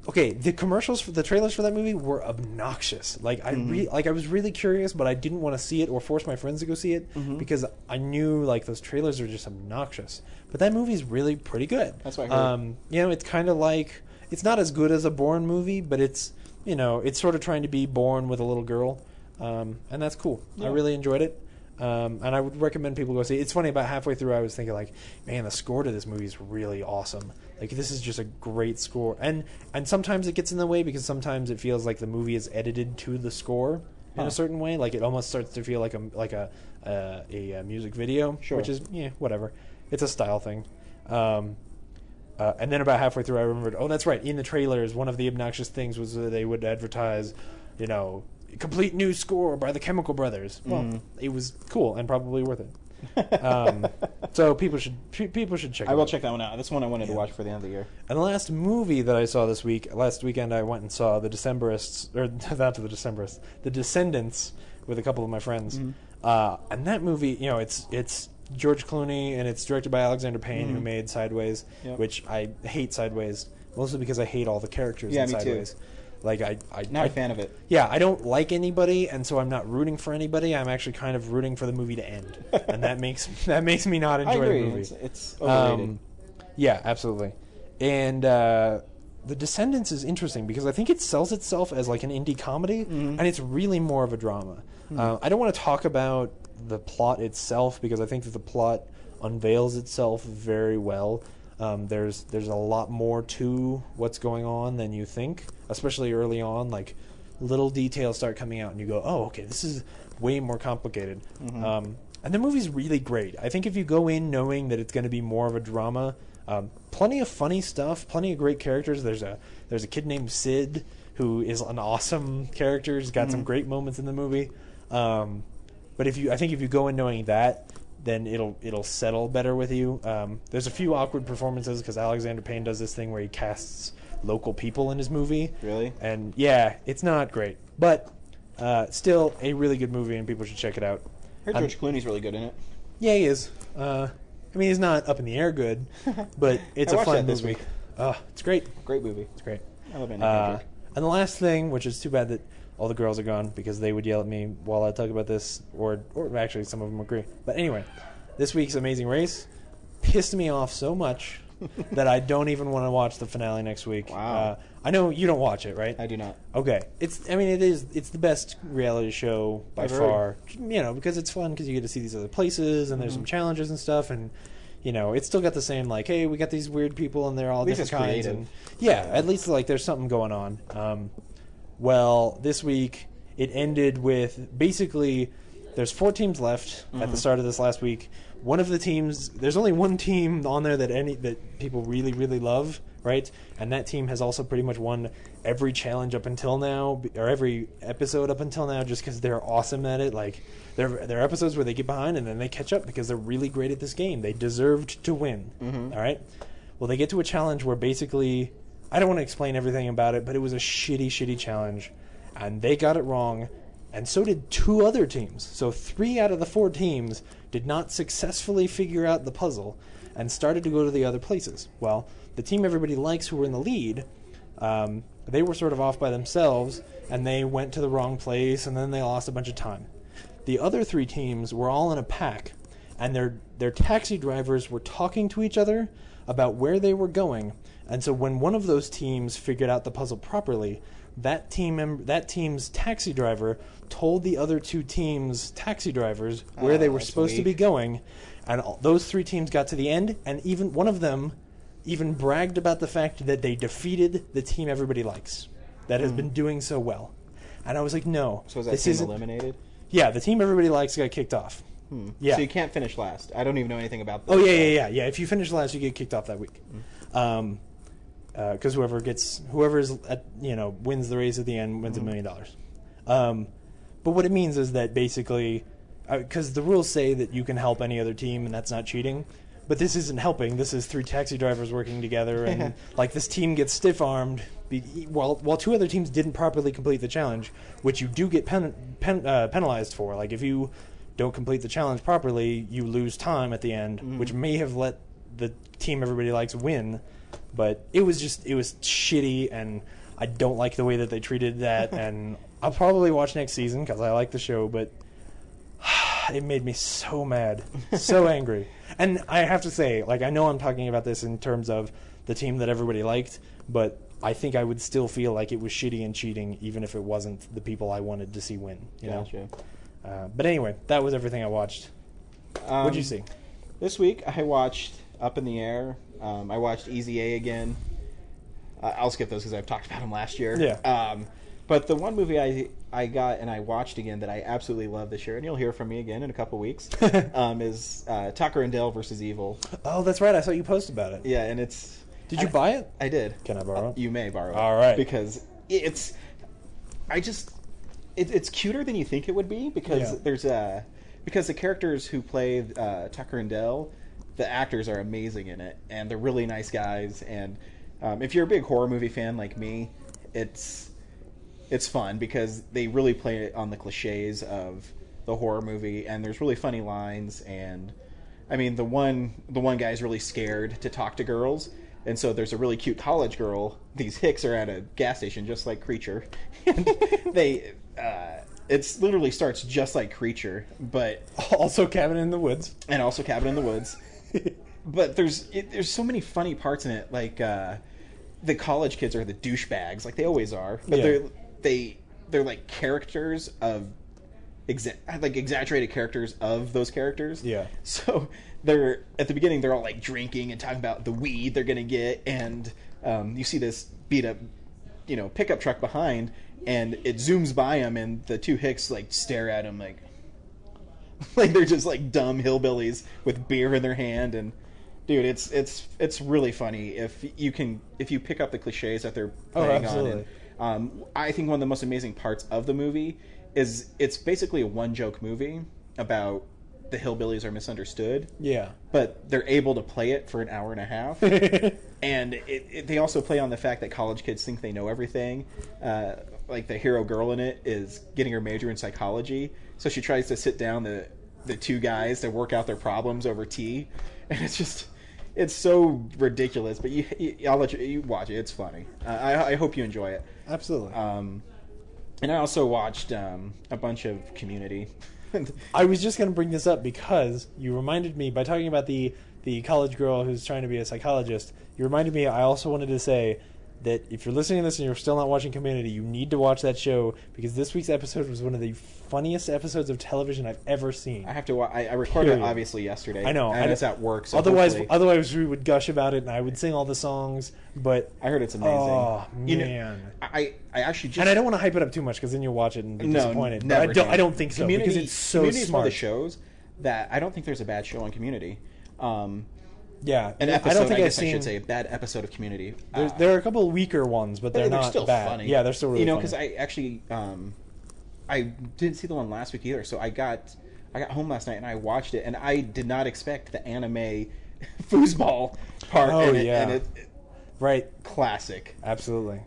S1: okay, the commercials for the trailers for that movie were obnoxious. Like I was really curious, but I didn't want to see it or force my friends to go see it because I knew like those trailers were just obnoxious. But that movie's really pretty good.
S2: That's what I heard.
S1: It's kind of like it's not as good as a Bourne movie, but it's it's sort of trying to be Bourne with a little girl, and that's cool. Yeah. I really enjoyed it. And I would recommend people go see it. It's funny, about halfway through I was thinking like, man, the score to this movie is really awesome. Like this is just a great score. And sometimes it gets in the way because sometimes it feels like the movie is edited to the score in a certain way. Like it almost starts to feel like a music video, which is whatever. It's a style thing. And then about halfway through I remembered, oh, that's right. In the trailers, one of the obnoxious things was that they would advertise, complete new score by the Chemical Brothers. Well, it was cool and probably worth it. So people should check it out.
S2: I will check that one out. That's one I wanted to watch for the end of the year.
S1: And the last movie that I saw last weekend I went and saw The Descendants with a couple of my friends. And that movie, it's George Clooney and it's directed by Alexander Payne, who made Sideways, which I hate Sideways, mostly because I hate all the characters in Sideways.
S2: Too.
S1: Like I'm
S2: not a fan of it.
S1: Yeah, I don't like anybody, and so I'm not rooting for anybody. I'm actually kind of rooting for the movie to end, and that makes me not enjoy the movie.
S2: It's overrated.
S1: Yeah, absolutely. And The Descendants is interesting because I think it sells itself as like an indie comedy, and it's really more of a drama. I don't want to talk about the plot itself because I think that the plot unveils itself very well. There's a lot more to what's going on than you think, especially early on. Like little details start coming out, and you go, "Oh, okay, this is way more complicated." And the movie's really great. I think if you go in knowing that it's going to be more of a drama, plenty of funny stuff, plenty of great characters. There's a kid named Sid who is an awesome character. He's got some great moments in the movie. But if you go in knowing that, then it'll settle better with you. There's a few awkward performances because Alexander Payne does this thing where he casts local people in his movie.
S2: Really?
S1: And yeah, it's not great, but still a really good movie, and people should check it out.
S2: I heard George Clooney's really good in it.
S1: Yeah, he is. I mean, he's not up in the air good, but it's a fun movie.
S2: This week.
S1: It's great.
S2: Great movie.
S1: It's great.
S2: I love Andy Kendrick.
S1: And the last thing, which is too bad that all the girls are gone because they would yell at me while I talk about this, or actually some of them agree. But anyway, this week's Amazing Race pissed me off so much that I don't even want to watch the finale next week.
S2: Wow.
S1: I know you don't watch it, right?
S2: I do not.
S1: Okay. It's the best reality show by far. Because it's fun because you get to see these other places and there's some challenges and stuff, and it's still got the same like, hey, we got these weird people and they're all different kinds. And, at least like there's something going on. Well, this week it ended with basically there's 4 teams left at the start of this last week. One of the teams, there's only one team on there that people really, really love, right? And that team has also pretty much won every challenge up until now, or every episode up until now, just because they're awesome at it. Like, there are episodes where they get behind and then they catch up because they're really great at this game. They deserved to win, all right? Well, they get to a challenge where basically, I don't want to explain everything about it, but it was a shitty, shitty challenge, and they got it wrong, and so did 2 other teams. So 3 out of the 4 teams did not successfully figure out the puzzle and started to go to the other places. Well, the team everybody likes who were in the lead, they were sort of off by themselves, and they went to the wrong place, and then they lost a bunch of time. The other 3 teams were all in a pack, and their taxi drivers were talking to each other about where they were going. And so when one of those teams figured out the puzzle properly, that team's taxi driver told the other 2 teams' taxi drivers where they were supposed to be going, and those 3 teams got to the end, and even one of them even bragged about the fact that they defeated the team everybody likes that has been doing so well. And I was like, no.
S2: So is that team eliminated?
S1: Yeah, the team everybody likes got kicked off. Yeah.
S2: So you can't finish last. I don't even know anything about that.
S1: Oh, yeah. If you finish last, you get kicked off that week. Because wins the race at the end wins $1 million. But what it means is that basically, because the rules say that you can help any other team and that's not cheating, but this isn't helping. This is 3 taxi drivers working together, and like this team gets stiff-armed while 2 other teams didn't properly complete the challenge, which you do get penalized for. Like if you don't complete the challenge properly, you lose time at the end, which may have let the team everybody likes win. But it was shitty, and I don't like the way that they treated that, and I'll probably watch next season because I like the show, but it made me so mad, so angry. And I have to say, like, I know I'm talking about this in terms of the team that everybody liked, but I think I would still feel like it was shitty and cheating even if it wasn't the people I wanted to see win.
S2: Gotcha.
S1: But anyway, that was everything I watched. What'd you see?
S2: This week I watched Up in the Air. I watched Easy A again. I'll skip those because I've talked about them last year.
S1: Yeah.
S2: But the one movie I got and I watched again that I absolutely love this year, and you'll hear from me again in a couple weeks, is Tucker and Dale versus Evil.
S1: Oh, that's right. I saw you post about it.
S2: Yeah, and it's...
S1: Did you buy it?
S2: I did.
S1: Can I borrow it?
S2: You may borrow it.
S1: All right.
S2: Because it's cuter than you think it would be because because the characters who play Tucker and Dale, the actors are amazing in it, and they're really nice guys. And if you're a big horror movie fan like me, it's fun because they really play on the cliches of the horror movie, and there's really funny lines. And I mean, the one guy's really scared to talk to girls, and so there's a really cute college girl. These hicks are at a gas station, just like Creature, and it literally starts just like Creature, but
S1: also Cabin in the Woods,
S2: But there's so many funny parts in it. Like the college kids are the douchebags, like they always are. But they're like characters of exaggerated characters of those characters.
S1: Yeah.
S2: So they're at the beginning they're all like drinking and talking about the weed they're gonna get, and you see this beat up, pickup truck behind, and it zooms by them, and the 2 hicks like stare at him like they're just like dumb hillbillies with beer in their hand. And dude, it's really funny if you pick up the cliches that they're playing on. And I think one of the most amazing parts of the movie is it's basically a one joke movie about the hillbillies are misunderstood.
S1: Yeah.
S2: But they're able to play it for an hour and a half. And they also play on the fact that college kids think they know everything. Like the hero girl in it is getting her major in psychology, so she tries to sit down the 2 guys to work out their problems over tea, and it's so ridiculous. But I'll let you watch it. It's funny. I hope you enjoy it.
S1: Absolutely.
S2: And I also watched a bunch of Community.
S1: I was just going to bring this up because you reminded me by talking about the the college girl who's trying to be a psychologist, you reminded me. I also wanted to say that if you're listening to this and you're still not watching Community, you need to watch that show because this week's episode was one of the funniest episodes of television I've ever seen.
S2: I have to. I recorded it obviously yesterday.
S1: I know,
S2: and it's at work. So
S1: otherwise we would gush about it and I would sing all the songs. But
S2: I heard it's amazing.
S1: Oh man,
S2: I actually just,
S1: and I don't want to hype it up too much because then you'll watch it and be disappointed.
S2: Never
S1: But I don't think so because it's so
S2: Community
S1: smart.
S2: is one of the shows that I don't think there's a bad show on Community.
S1: Yeah,
S2: an episode.
S1: I don't think
S2: I
S1: I've seen.
S2: I should say a bad episode of Community.
S1: There are a couple of weaker ones, but they're not
S2: still
S1: bad.
S2: Funny.
S1: Yeah, they're still really funny.
S2: Because I actually I didn't see the one last week either. So I got home last night and I watched it, and I did not expect the anime foosball part.
S1: Oh
S2: yeah, and
S1: right,
S2: classic.
S1: Absolutely.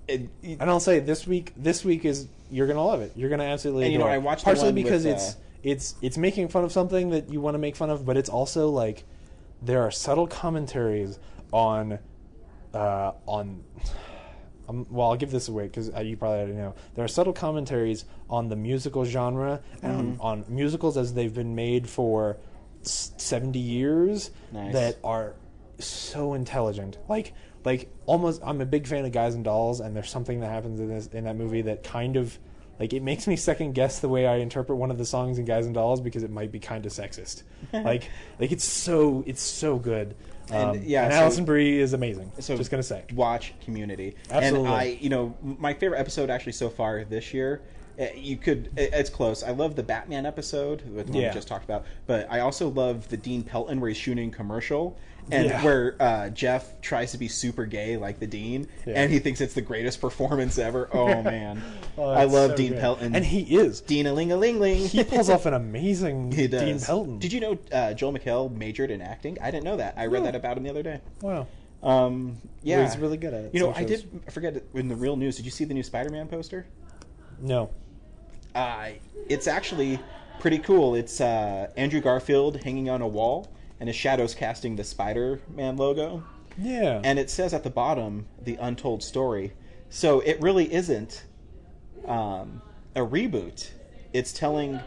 S1: And I'll say this week is you're gonna love it. You're gonna absolutely.
S2: And
S1: adore
S2: I
S1: it.
S2: watched
S1: partially
S2: the one
S1: because
S2: with,
S1: it's making fun of something that you want to make fun of, but it's also like there are subtle commentaries on. Well, I'll give this away because you probably already know. There are subtle commentaries on the musical genre and on musicals as they've been made for 70 years that are so intelligent. Like almost, I'm a big fan of Guys and Dolls, and there's something that happens in that movie that kind of like it makes me second guess the way I interpret one of the songs in Guys and Dolls because it might be kind of sexist. like it's so good. And Alison Brie is amazing. So just gonna say,
S2: watch Community.
S1: Absolutely.
S2: And my favorite episode actually so far this year. It's close. I love the Batman episode, the one we just talked about, but I also love the Dean Pelton where he's shooting commercial and where Jeff tries to be super gay like the Dean, and he thinks it's the greatest performance ever. Oh man, I love Dean Pelton,
S1: and he is
S2: Dean-a-ling-a-ling-ling.
S1: He pulls off an amazing Dean Pelton.
S2: Did you know Joel McHale majored in acting? I didn't know that. I read that about him the other day.
S1: Wow.
S2: Yeah,
S1: he's really good at it.
S2: I did forget in the real news. Did you see the new Spider-Man poster?
S1: No.
S2: It's actually pretty cool. It's Andrew Garfield hanging on a wall, and his shadow's casting the Spider-Man logo.
S1: Yeah.
S2: And it says at the bottom, the untold story. So it really isn't a reboot. It's telling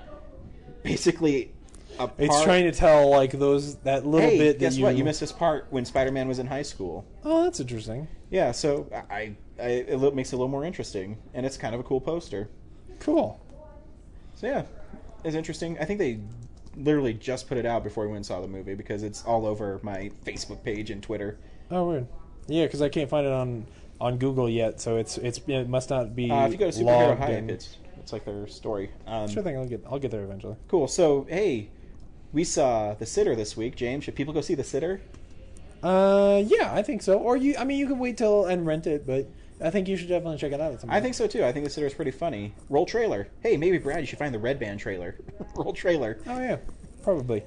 S2: basically a part.
S1: It's trying to tell like that little bit.
S2: Guess what? You missed this part when Spider-Man was in high school.
S1: Oh, that's interesting.
S2: Yeah, so it makes it a little more interesting, and it's kind of a cool poster.
S1: Cool.
S2: So yeah, it's interesting. I think they literally just put it out before we went and saw the movie because it's all over my Facebook page and Twitter.
S1: Oh, weird. Yeah, because I can't find it on Google yet, so it must not be.
S2: If you go to Superhero Hype, it's like their story.
S1: Sure thing. I'll get there eventually.
S2: Cool. So hey, we saw The Sitter this week. James, should people go see The Sitter?
S1: Yeah, I think so. Or you can wait till and rent it, but I think you should definitely check it out at some point.
S2: I think so too. I think The Sitter is pretty funny. Roll trailer. Hey, maybe Brad, you should find the Red Band trailer. Roll trailer.
S1: Oh yeah, probably.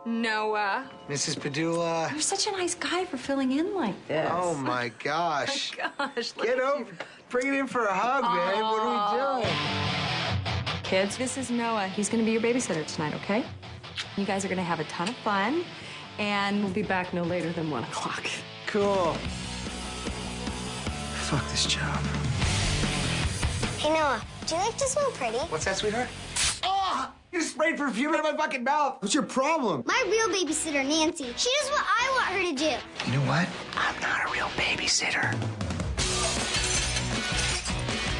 S4: Noah.
S5: Mrs. Padula.
S4: You're such a nice guy for filling in like this.
S5: Oh my gosh.
S4: Oh my gosh.
S5: Get over. Bring it in for a hug, babe. What are we doing?
S4: Kids, this is Noah. He's going to be your babysitter tonight, okay? You guys are going to have a ton of fun, and we'll be back no later than 1 o'clock.
S5: Cool. Fuck this job.
S6: Hey, Noah, do you like to smell pretty?
S5: What's that, sweetheart? Oh! You sprayed perfume into my fucking mouth. What's your problem?
S6: My real babysitter, Nancy, she does what I want her to do.
S5: You know what? I'm not a real babysitter.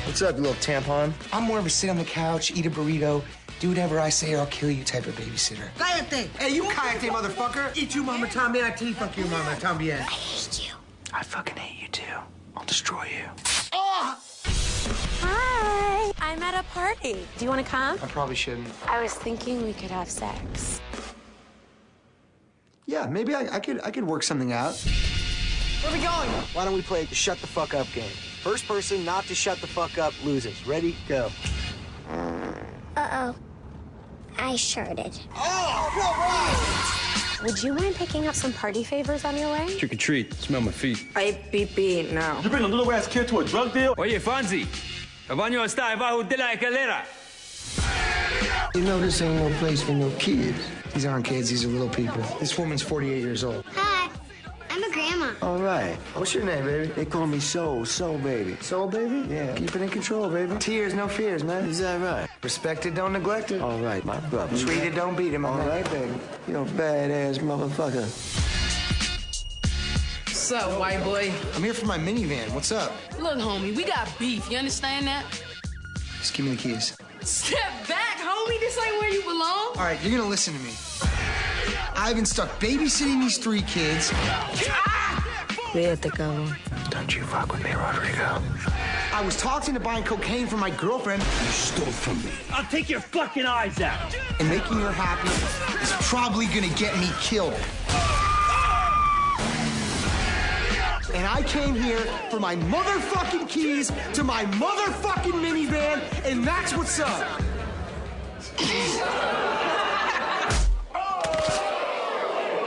S5: What's up, you little tampon? I'm more of a sit on the couch, eat a burrito, do whatever I say or I'll kill you type of babysitter. Cállate! Hey, you cállate, motherfucker! Eat you, mama también. I tell you, fuck you, mama también.
S6: I hate you.
S5: I fucking hate you, too. I'll destroy you.
S6: Hi.
S7: I'm at a party. Do you want to come?
S5: I probably shouldn't.
S7: I was thinking we could have sex.
S5: Yeah, maybe I could work something out. Where are we going? Why don't we play the shut the fuck up game? First person not to shut the fuck up loses. Ready? Go.
S6: Uh-oh. I sharded.
S5: Oh,
S7: Would you mind picking up some party favors on your way?
S8: Trick or treat. Smell my feet.
S7: Ay, pipí, no.
S9: You bring a little ass kid to a drug deal?
S8: Oye, Fonzie. El baño está debajo de la escalera.
S5: You know this ain't no place for no kids. These aren't kids, these are little people. This woman's 48 years old.
S6: Hi. I'm a grandma.
S5: All right. What's your name, baby?
S10: They call me Soul Baby.
S5: Soul Baby?
S10: Yeah.
S5: Keep it in control, baby. Tears, no fears, man.
S10: Is that right?
S5: Respect it, don't neglect it.
S10: All right, my brother.
S5: Treat it, don't beat it, my
S10: All
S5: man.
S10: right, baby. You're a badass motherfucker.
S11: What's up, white boy?
S5: I'm here for my minivan. What's up?
S11: Look, homie, we got beef. You understand that?
S5: Just give me the keys.
S11: Step back, homie. This ain't where you belong.
S5: All right, you're gonna listen to me. I've been stuck babysitting these 3 kids.
S7: Vete, cabrón.
S5: Don't you fuck with me, Rodrigo. I was talking to buying cocaine for my girlfriend.
S10: You stole from me.
S8: I'll take your fucking eyes out.
S5: And making her happy is probably gonna get me killed. And I came here for my motherfucking keys to my motherfucking minivan, and that's what's up.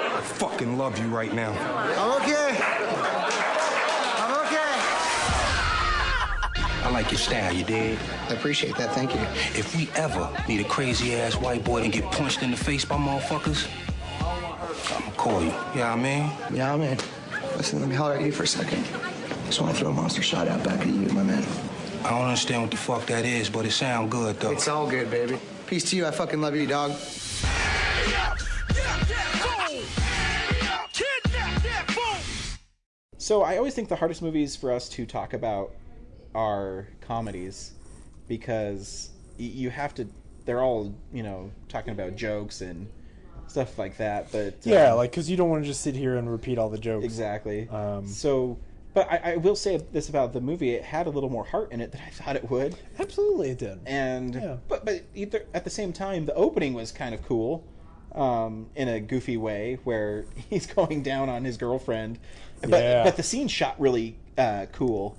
S10: I fucking love you right now.
S5: I'm okay. I'm okay.
S10: I like your style, you dig?
S5: I appreciate that, thank you.
S10: If we ever need a crazy-ass white boy and get punched in the face by motherfuckers, I'ma call you. Yeah, I mean?
S5: Yeah, man. Listen, let me holler at you for a second. Just want to throw a monster shot out back at you, my man.
S10: I don't understand what the fuck that is, but it sound good, though.
S5: It's all good, baby. Peace to you. I fucking love you, dog.
S2: So I always think the hardest movies for us to talk about are comedies, because you have to. They're all, you know, talking about jokes and stuff like that. But
S1: yeah, like, because you don't want to just sit here and repeat all the jokes.
S2: Exactly. But I will say this about the movie: it had a little more heart in it than I thought it would.
S1: Absolutely, it did.
S2: And
S1: yeah.
S2: but either, at the same time, the opening was kind of cool, in a goofy way, where he's going down on his girlfriend. But the scene shot really cool.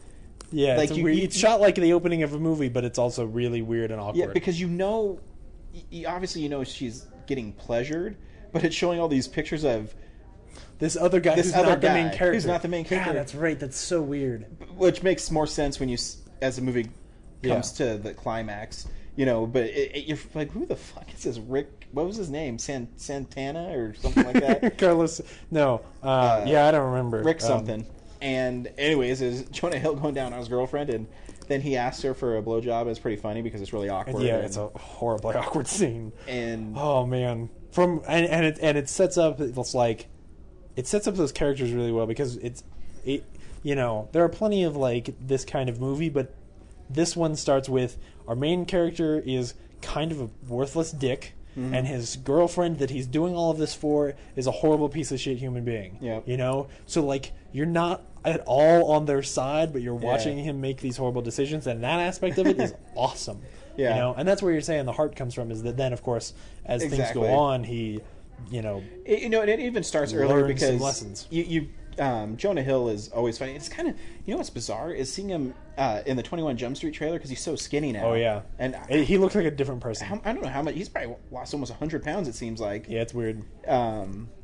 S1: Yeah,
S2: like
S1: it's shot like the opening of a movie, but it's also really weird and awkward.
S2: Yeah, because obviously you know she's getting pleasured, but it's showing all these pictures of
S1: this other guy who's not the main character.
S2: Who's not the main character.
S1: Yeah, that's right. That's so weird.
S2: Which makes more sense when as the movie comes to the climax, you know. But you're like, who the fuck is this Rick? What was his name? Santana or something like that?
S1: Carlos. No. Yeah, I don't remember.
S2: Rick something. And anyways, is Jonah Hill going down on his girlfriend, and then he asks her for a blowjob. It's pretty funny because it's really awkward.
S1: Yeah, it's a horribly awkward scene.
S2: And
S1: oh man, it sets up. It's like it sets up those characters really well, because you know, there are plenty of like this kind of movie, but this one starts with our main character is kind of a worthless dick. Mm-hmm. And his girlfriend that he's doing all of this for is a horrible piece of shit human being.
S2: Yeah.
S1: You know? So, like, you're not at all on their side, but you're watching him make these horrible decisions, and that aspect of it is awesome. Yeah. You know? And that's where you're saying the heart comes from, is that then, of course, as things go on, he, you know...
S2: and it even starts earlier because
S1: lessons.
S2: Jonah Hill is always funny. It's kind of, you know what's bizarre is seeing him in the 21 Jump Street trailer, because he's so skinny now.
S1: Oh yeah, and he looks like a different person.
S2: I don't know how much. He's probably lost almost 100 pounds. It seems like.
S1: Yeah, it's weird.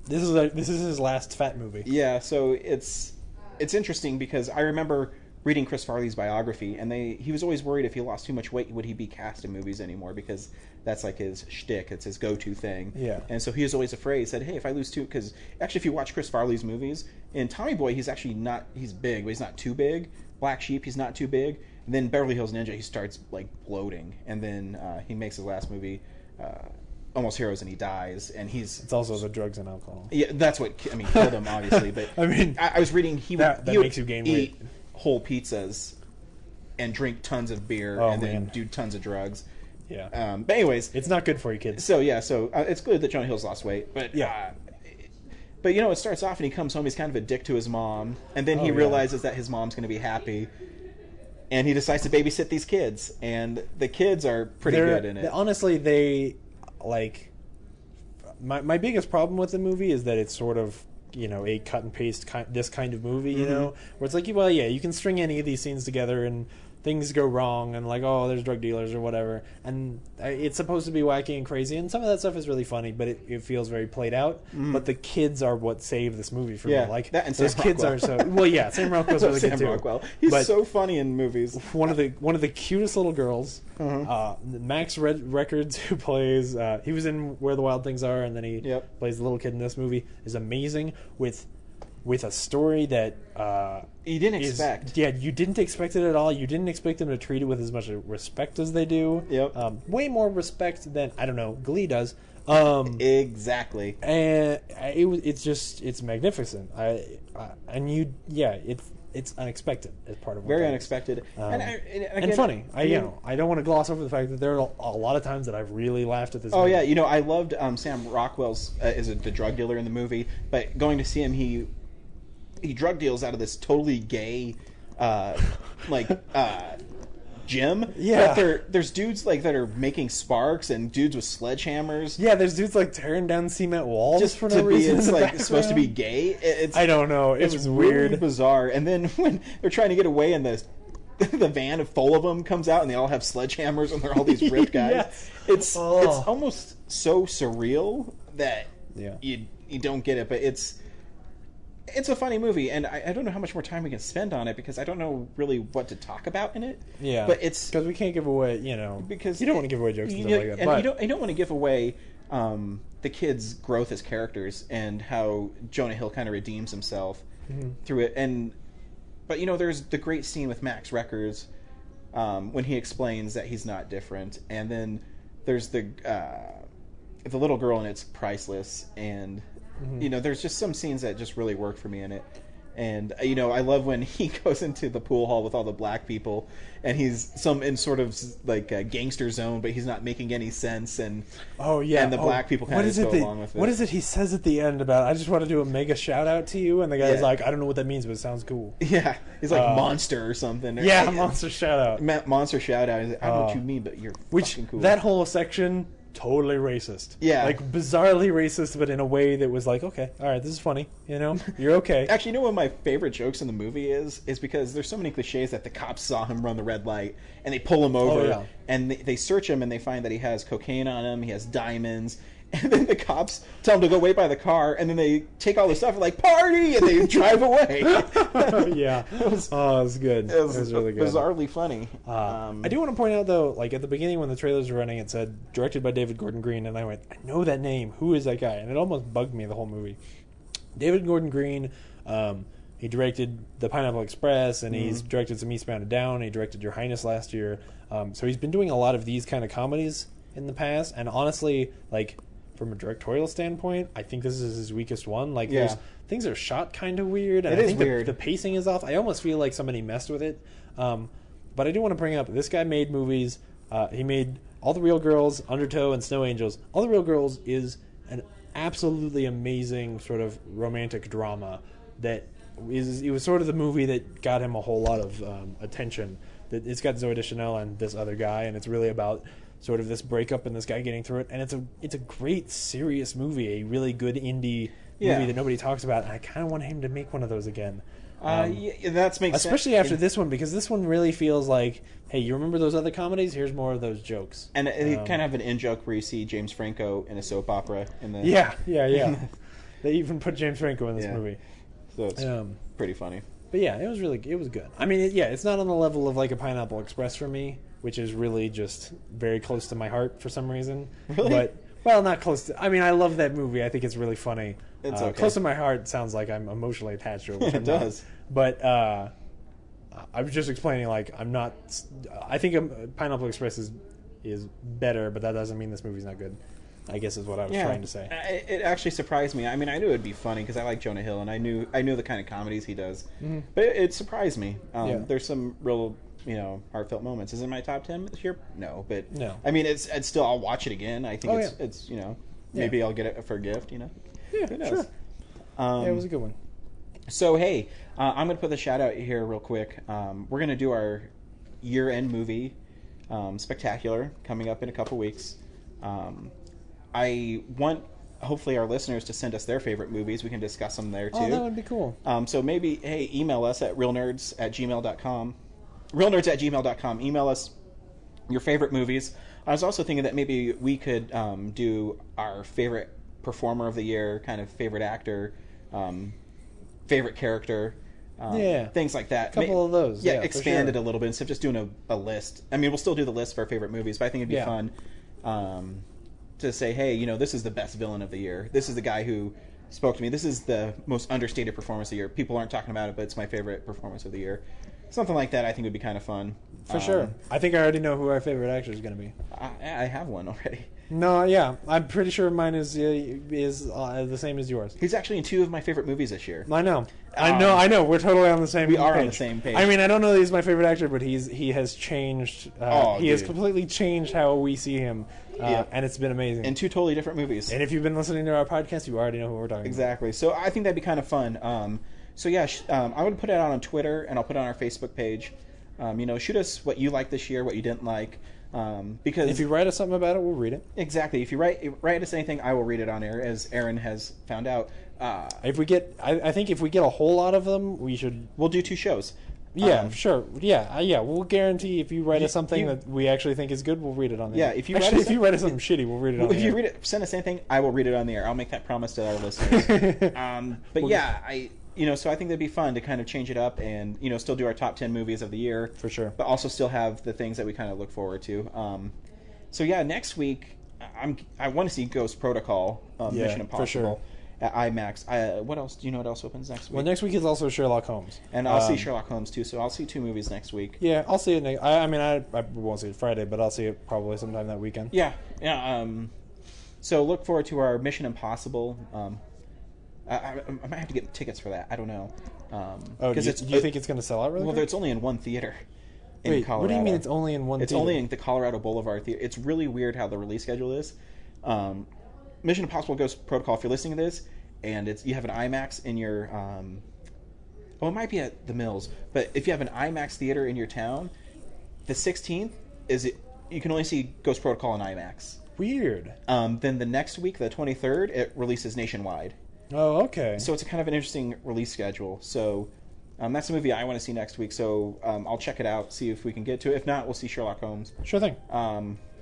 S1: This is his last fat movie.
S2: Yeah, so it's interesting because I remember reading Chris Farley's biography, and he was always worried if he lost too much weight, would he be cast in movies anymore, because that's like his shtick, it's his go-to thing.
S1: Yeah.
S2: And so he was always afraid. He said, hey, if I lose because actually if you watch Chris Farley's movies, in Tommy Boy he's actually not, he's big, but he's not too big. Black Sheep, he's not too big. And then Beverly Hills Ninja, he starts like bloating, and then he makes his last movie, Almost Heroes, and he dies, and it's
S1: also the drugs and alcohol.
S2: Yeah, that's what killed him, obviously. But
S1: I mean,
S2: I was reading he would
S1: makes you gain weight.
S2: Eat whole pizzas and drink tons of beer and then do tons of drugs.
S1: Yeah.
S2: But anyways,
S1: it's not good for you kids.
S2: So yeah, it's good that Jonah Hill's lost weight, but yeah. But you know, it starts off and he comes home. He's kind of a dick to his mom, and then he realizes that his mom's going to be happy, and he decides to babysit these kids. And the kids are pretty good in it.
S1: Honestly, they like. My biggest problem with the movie is that it's sort of, you know, a cut and paste this kind of movie, you know, where it's like, well, yeah, you can string any of these scenes together and things go wrong, and like, oh, there's drug dealers or whatever, and it's supposed to be wacky and crazy, and some of that stuff is really funny, but it feels very played out. But the kids are what save this movie for me. Like
S2: that, and
S1: those
S2: Sam
S1: kids
S2: Rockwell.
S1: are so well. Yeah, Sam Rockwell's really good too.
S2: Rockwell. He's so funny in movies.
S1: One of the cutest little girls, Max Records, who plays he was in Where the Wild Things Are, and then he plays the little kid in this movie, is amazing with with a story that
S2: you didn't expect.
S1: Yeah, you didn't expect it at all. You didn't expect them to treat it with as much respect as they do.
S2: Yep.
S1: Way more respect than, I don't know, Glee does.
S2: Exactly.
S1: And it's magnificent. It's unexpected as part of what
S2: very unexpected
S1: and funny. I don't want to gloss over the fact that there are a lot of times that I've really laughed at this.
S2: Oh
S1: movie.
S2: yeah, I loved Sam Rockwell's the drug dealer in the movie, but going to see him, he drug deals out of this totally gay gym.
S1: Yeah,
S2: but there's dudes that are making sparks and dudes with sledgehammers.
S1: Yeah, there's dudes tearing down cement walls
S2: just
S1: for no reason.
S2: It's supposed to be gay.
S1: I don't know. It was weird,
S2: really bizarre. And then when they're trying to get away, and the van full of them comes out, and they all have sledgehammers, and they're all these ripped guys.
S1: Yes.
S2: It's almost so surreal that you don't get it, but it's a funny movie, and I don't know how much more time we can spend on it because I don't know really what to talk about in it.
S1: Yeah,
S2: but it's
S1: because we can't give away, because you don't want to give away jokes and stuff like that.
S2: And you don't want to give away the kids' growth as characters and how Jonah Hill kind of redeems himself through it. But there's the great scene with Max Records when he explains that he's not different, and then there's the little girl, and it's priceless. And there's just some scenes that just really work for me in it. And, I love when he goes into the pool hall with all the black people, and he's in sort of a gangster zone, but he's not making any sense. And and the black people kind of go along with it.
S1: What is it he says at the end about, I just want to do a mega shout out to you? And the guy's like, I don't know what that means, but it sounds cool.
S2: Yeah. He's like monster or something.
S1: Monster shout out.
S2: Monster shout out. He's like, I don't know what you mean, but you're fucking cool.
S1: That whole section, totally racist.
S2: Yeah.
S1: Bizarrely racist, but in a way that was okay, all right, this is funny. You're okay.
S2: Actually, one of my favorite jokes in the movie is because there's so many cliches that the cops saw him run the red light, and they pull him over, and they search him, and they find that he has cocaine on him, he has diamonds, and then the cops tell him to go wait by the car, and then they take all the stuff and party, and they drive away.
S1: Yeah. It was good. It was really good.
S2: Bizarrely funny.
S1: I do want to point out, though, at the beginning when the trailers were running, it said, directed by David Gordon Green, and I went, I know that name. Who is that guy? And it almost bugged me the whole movie. David Gordon Green, he directed The Pineapple Express, and he's directed some Eastbound and Down. He directed Your Highness last year. So he's been doing a lot of these kind of comedies in the past, and honestly, from a directorial standpoint, I think this is his weakest one. Things are shot kind of weird, and I think weird. The pacing is off. I almost feel like somebody messed with it. But I do want to bring up, this guy made movies. He made All the Real Girls, Undertow, and Snow Angels. All the Real Girls is an absolutely amazing sort of romantic drama it was sort of the movie that got him a whole lot of attention. It's got Zooey Deschanel and this other guy, and it's really about sort of this breakup and this guy getting through it, and it's a great serious movie, a really good indie movie that nobody talks about, and I kind of want him to make one of those again.
S2: That makes sense.
S1: Especially after this one, because this one really feels like, hey, you remember those other comedies? Here's more of those jokes.
S2: And it kind of have an in-joke where you see James Franco in a soap opera.
S1: Yeah. They even put James Franco in this movie.
S2: So it's pretty funny.
S1: But yeah, it was good. I mean, it's not on the level of a Pineapple Express for me, which is really just very close to my heart for some reason.
S2: Really?
S1: But, not close to... I mean, I love that movie. I think it's really funny.
S2: It's okay.
S1: Close to my heart sounds like I'm emotionally attached to it, which
S2: it does.
S1: But I was just explaining, I'm not... I think Pineapple Express is better, but that doesn't mean this movie's not good, I guess is what I was trying to say.
S2: It actually surprised me. I mean, I knew it would be funny because I like Jonah Hill, and I knew the kind of comedies he does. Mm-hmm. But it surprised me. There's some real... heartfelt moments. Is it in my top 10 this year? No, but
S1: no.
S2: I mean, it's still. I'll watch it again. I think it's maybe I'll get it for a gift.
S1: Yeah,
S2: who knows?
S1: Sure. It was a good one.
S2: So hey, I'm gonna put the shout out here real quick. We're gonna do our year-end movie spectacular coming up in a couple weeks. I want hopefully our listeners to send us their favorite movies. We can discuss them there too.
S1: Oh, that would be cool.
S2: So maybe email us at realnerds@gmail.com. realnerds@gmail.com. Email us your favorite movies. I was also thinking that maybe we could do our favorite performer of the year, kind of favorite actor, favorite character, things like that.
S1: A couple of those. Yeah,
S2: expand it a little bit instead of just doing a list. I mean, we'll still do the list for our favorite movies, but I think it'd be fun to say, hey, this is the best villain of the year. This is the guy who spoke to me. This is the most understated performance of the year. People aren't talking about it, but it's my favorite performance of the year. Something like that I think would be kind of fun.
S1: For sure. I think I already know who our favorite actor is going to be.
S2: I have one already.
S1: No, yeah. I'm pretty sure mine is the same as yours.
S2: He's actually in 2 of my favorite movies this year.
S1: I know. I know. We're totally on the same page.
S2: We are on the same page.
S1: I mean, I don't know that he's my favorite actor, but he has changed. He has completely changed how we see him. And it's been amazing.
S2: In 2 totally different movies.
S1: And if you've been listening to our podcast, you already know who we're talking about.
S2: Exactly. So I think that'd be kind of fun. I'm going to put it out on Twitter, and I'll put it on our Facebook page. Shoot us what you liked this year, what you didn't like. Because
S1: if you write us something about it, we'll read it.
S2: Exactly. If you write us anything, I will read it on air, as Aaron has found out.
S1: If we get, I think if we get a whole lot of them,
S2: we'll do 2 shows.
S1: Yeah, sure. Yeah. We'll guarantee if you write us something that we actually think is good, we'll read it on the air.
S2: Yeah, if you
S1: write us something shitty, we'll read it on the air.
S2: If you send us anything, I will read it on the air. I'll make that promise to our listeners. So I think that'd be fun to kind of change it up and, still do our top 10 movies of the year.
S1: For sure.
S2: But also still have the things that we kind of look forward to. Next week, I want to see Ghost Protocol, Mission Impossible.
S1: For sure.
S2: At IMAX. What else? Do you know what else opens next week?
S1: Well, next week is also Sherlock Holmes.
S2: And I'll see Sherlock Holmes, too, so I'll see 2 movies next week.
S1: Yeah, I'll see it next... I won't see it Friday, but I'll see it probably sometime that weekend.
S2: Yeah. So look forward to our Mission Impossible. I might have to get tickets for that. I don't know.
S1: Do you think it's going to sell out really quick?
S2: Well, it's only in one theater.
S1: Wait, Colorado. What do you mean it's only in one theater?
S2: It's only in the Colorado Boulevard theater. It's really weird how the release schedule is. Mission Impossible Ghost Protocol, if you're listening to this, and you have an IMAX in your... it might be at the Mills, but if you have an IMAX theater in your town, the 16th, you can only see Ghost Protocol in IMAX.
S1: Weird.
S2: Then the next week, the 23rd, it releases nationwide.
S1: Oh, okay.
S2: So it's a kind of an interesting release schedule. So that's the movie I want to see next week. So I'll check it out, see if we can get to it. If not, we'll see Sherlock Holmes.
S1: Sure thing.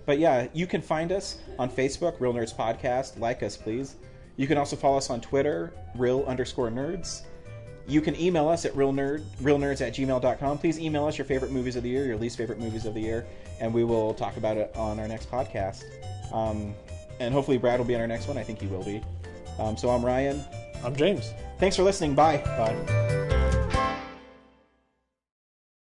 S2: But yeah, you can find us on Facebook, Real Nerds Podcast. Like us, please. You can also follow us on Twitter, real_nerds. You can email us at realnerds@gmail.com. Please email us your favorite movies of the year, your least favorite movies of the year, and we will talk about it on our next podcast. And hopefully Brad will be on our next one. I think he will be. So I'm Ryan.
S1: I'm James.
S2: Thanks for listening. Bye.
S1: Bye.